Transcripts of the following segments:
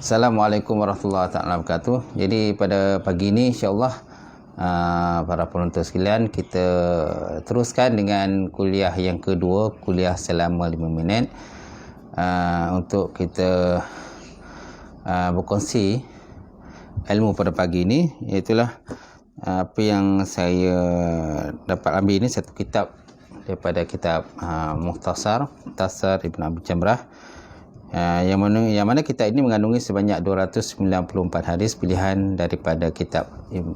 Assalamualaikum warahmatullahi wabarakatuh. Jadi pada pagi ini insya-Allah para penonton sekalian, kita teruskan dengan kuliah yang kedua, kuliah selama 5 minit, untuk kita berkongsi ilmu pada pagi ini. Iaitulah apa yang saya dapat ambil ini, satu kitab daripada kitab Mukhtasar Ibn Abi Jamrah, yang mana kitab ini mengandungi sebanyak 294 hadis pilihan daripada kitab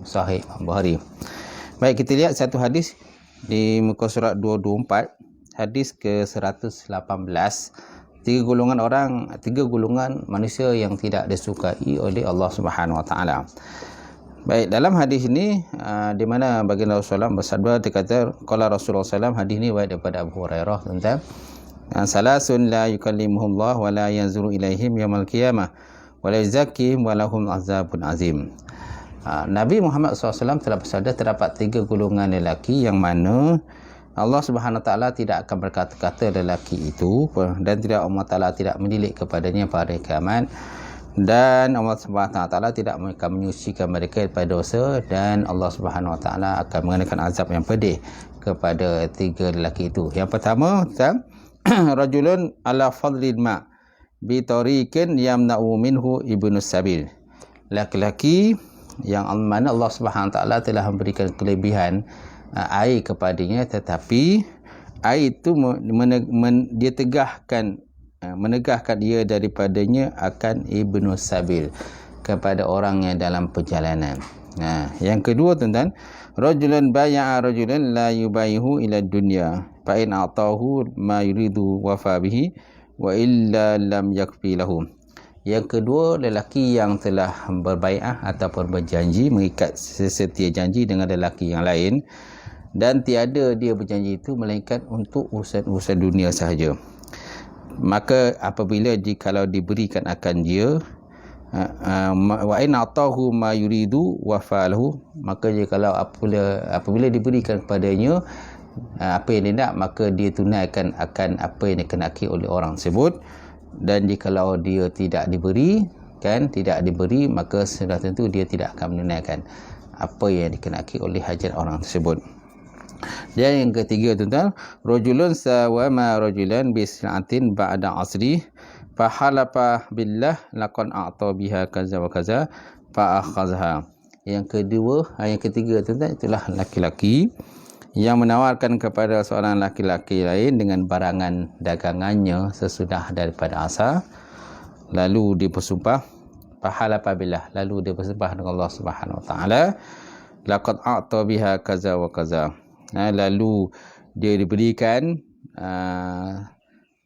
Sahih Bukhari. Baik, kita lihat satu hadis di muka surat 224, hadis ke-118. Tiga golongan manusia yang tidak disukai oleh Allah Subhanahu Wa Taala. Baik, dalam hadis ini di mana baginda Rasulullah bersabda, dikata qala Rasulullah SAW, hadis ini riwayat daripada Abu Hurairah tentang salasun la yukallimuhullah wa la yanzuru ilaihim yaumil qiyamah wa la yuzakkihim wa lahum azabun azim. Nabi Muhammad SAW telah bersabda, terdapat tiga golongan lelaki yang mana Allah Subhanahu Wa Taala tidak akan berkata-kata lelaki itu, dan tidak Allah Taala tidak mendilik kepadanya pada kiamat, dan Allah Subhanahu Wa Taala tidak akan menyucikan mereka daripada dosa, dan Allah Subhanahu Wa Taala akan mengenakan azab yang pedih kepada tiga lelaki itu. Yang pertama, rajulun ala fadlil ma bi tariqin yamna'u minhu ibnu sabil. Laki-laki yang mana Allah Subhanahu Wa Taala telah memberikan kelebihan air kepadanya, tetapi air itu dia menegahkan dia daripadanya akan ibnu sabil, kepada orang yang dalam perjalanan. Yang kedua, tuan-tuan, rajulun bay'a rajulan la yubayyihu ila dunya fa in atahu ma yuridu wafa bihi wa illa lam yakfi lahu. Yang kedua, lelaki yang telah berbai'ah ataupun berjanji, mengikat sesetia janji dengan lelaki yang lain, dan tiada dia berjanji itu melainkan untuk urusan dunia sahaja. Maka apabila kalau diberikan akan dia wa in atahu ma yuridu wa fa'alahu, maka dia kalau apabila diberikan kepadanya apa yang dia nak, maka dia tunaikan akan apa yang dikenaki oleh orang tersebut. Dan jikalau dia tidak diberi, maka sudah tentu dia tidak akan menunaikan apa yang dikenaki oleh hajat orang tersebut. Dan yang ketiga, tuan-tuan, rajulun sawama rajulan bi sa'atin ba'da asri fa halafa billah laqad a'ta biha kaza wa kaza fa akhadha. Yang ketiga, tuan-tuan, itulah laki-laki yang menawarkan kepada seorang laki-laki lain dengan barangan dagangannya sesudah daripada asar, lalu dia bersumpah, fa halafa billah, lalu dia bersumpah dengan Allah Subhanahu Wa Taala, laqad a'ta biha kaza wa kaza. Lalu dia diberikan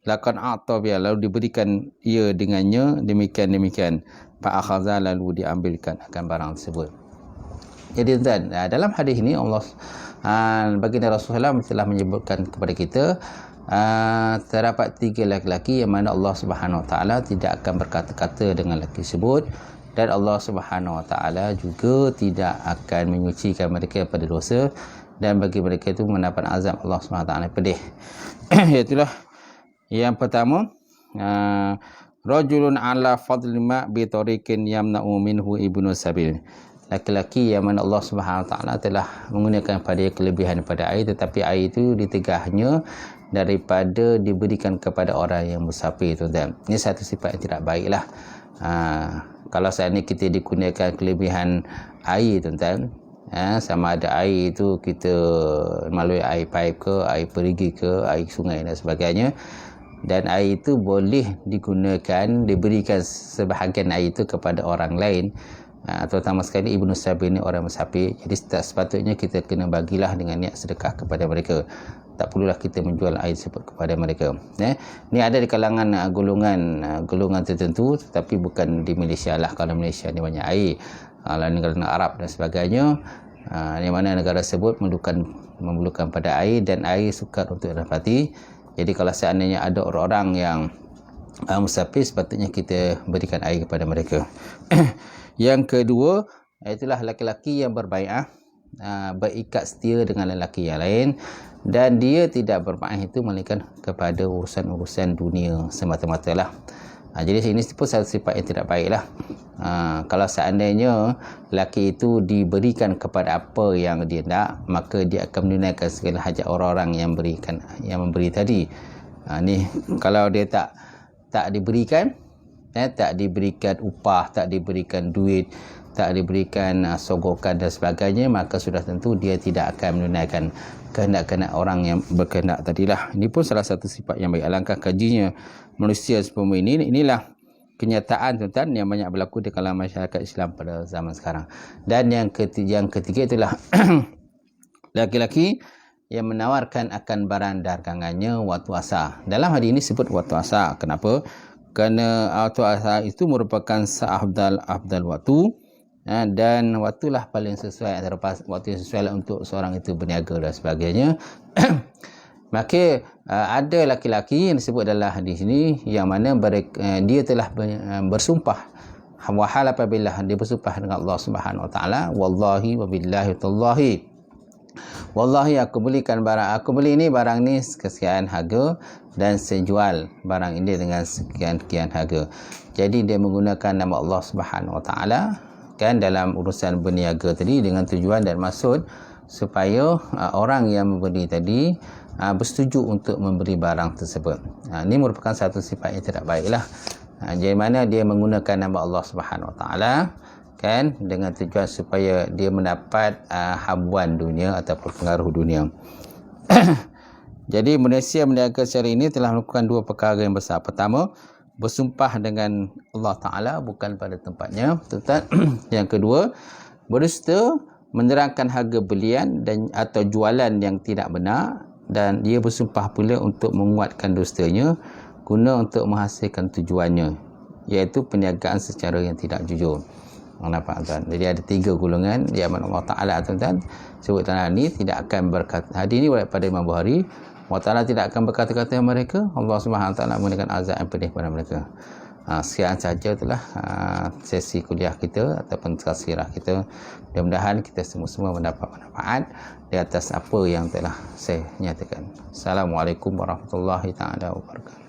laqad a'ta biha, lalu diberikan ia dengannya demikian, fa akhadha, lalu diambilkan akan barang tersebut. Jadi tuan, dalam hadis ini Allah baginda Rasulullah telah menyebutkan kepada kita terdapat tiga lelaki yang mana Allah Subhanahu Wa Taala tidak akan berkata-kata dengan lelaki tersebut, dan Allah Subhanahu Wa Taala juga tidak akan menyucikan mereka pada dosa, dan bagi mereka itu mendapat azab Allah Subhanahu Wa Taala pedih. Itulah yang pertama, rajulun ala fadli ma bi tariqin yamna'u minhu ibnu sabil. Laki-laki yang mana Allah Subhanahu Wa Taala telah menggunakan pada kelebihan pada air, tetapi air itu ditegahnya daripada diberikan kepada orang yang musafir, tuan-tuan. Ini satu sifat yang tidak baiklah. Kalau saat ini kita digunakan kelebihan air, tuan-tuan, sama ada air itu kita melalui air pipe ke, air perigi ke, air sungai dan sebagainya, dan air itu boleh diberikan sebahagian air itu kepada orang lain, terutama sekali ibnu sabil ni orang musafir. Jadi sepatutnya kita kena bagilah dengan niat sedekah kepada mereka, tak perlulah kita menjual air tersebut kepada mereka. Ni ada di kalangan golongan tertentu, tetapi bukan di Malaysia lah. Kalau Malaysia ni banyak air, kalau negara Arab dan sebagainya, di mana negara tersebut memerlukan pada air, dan air sukar untuk didapati. Jadi kalau seandainya ada orang-orang yang musafir, sepatutnya kita berikan air kepada mereka. Yang kedua, itulah laki-laki yang berbai'ah, berikat setia dengan lelaki yang lain, dan dia tidak berbai'ah itu melainkan kepada urusan-urusan dunia semata-mata lah. Jadi ini pun satu sifat yang tidak baiklah. Kalau seandainya lelaki itu diberikan kepada apa yang dia nak, maka dia akan menunaikan segala hajat orang-orang yang memberi tadi. Ni kalau dia tak diberikan, tak diberikan upah, tak diberikan duit, tak diberikan sogokan dan sebagainya, maka sudah tentu dia tidak akan menunaikan kehendak-kehendak orang yang berkehendak tadilah. Ini pun salah satu sifat yang baik. Alangkah kajinya manusia seperti ini. Inilah kenyataan tuan-tuan yang banyak berlaku di kalangan masyarakat Islam pada zaman sekarang. Dan yang ketiga itulah laki-laki yang menawarkan akan barang dagangannya waktu asar. Dalam hadis ini sebut waktu asar. Kenapa? Kerana waktu asar itu merupakan seafdal waktu, dan waktulah paling sesuai antara waktu yang sesuai untuk seorang itu berniaga dan sebagainya. Maka ada laki-laki yang disebut dalam hadis ini yang mana dia telah bersumpah, wahal apabila dia bersumpah dengan Allah Subhanahu Wa Taala, wallahi wabillahi tallahi, wallahi aku beli ini barang ni sekian harga dan saya jual barang ini dengan sekian harga. Jadi dia menggunakan nama Allah Subhanahu Wa Taala kan dalam urusan berniaga tadi dengan tujuan dan maksud supaya orang yang membeli tadi bersetuju untuk memberi barang tersebut. Ini merupakan satu sifat yang tidak baiklah. Jadi mana dia menggunakan nama Allah Subhanahu Wa Taala kan dengan tujuan supaya dia mendapat habuan dunia ataupun pengaruh dunia. Jadi Malaysia meniaga secara ini telah melakukan dua perkara yang besar. Pertama, bersumpah dengan Allah Ta'ala bukan pada tempatnya. Yang kedua, berdusta menerangkan harga belian atau jualan yang tidak benar, dan dia bersumpah pula untuk menguatkan dustanya guna untuk menghasilkan tujuannya, iaitu perniagaan secara yang tidak jujur. Nampak tuan? Jadi ada 3 golongan di hadapan Allah Ta'ala tuan-tuan. Sebut dalam ini tidak akan berkata, hadis ini daripada Imam Bukhari, Allah Ta'ala tidak akan berkata-kata mereka, Allah Subhanahu Ta'ala menggunakan azab yang pedih pada mereka. Sekian saja itulah sesi kuliah kita ataupun tazkirah kita. Mudah-mudahan kita semua mendapat manfaat di atas apa yang telah saya nyatakan. Assalamualaikum warahmatullahi taala wabarakatuh.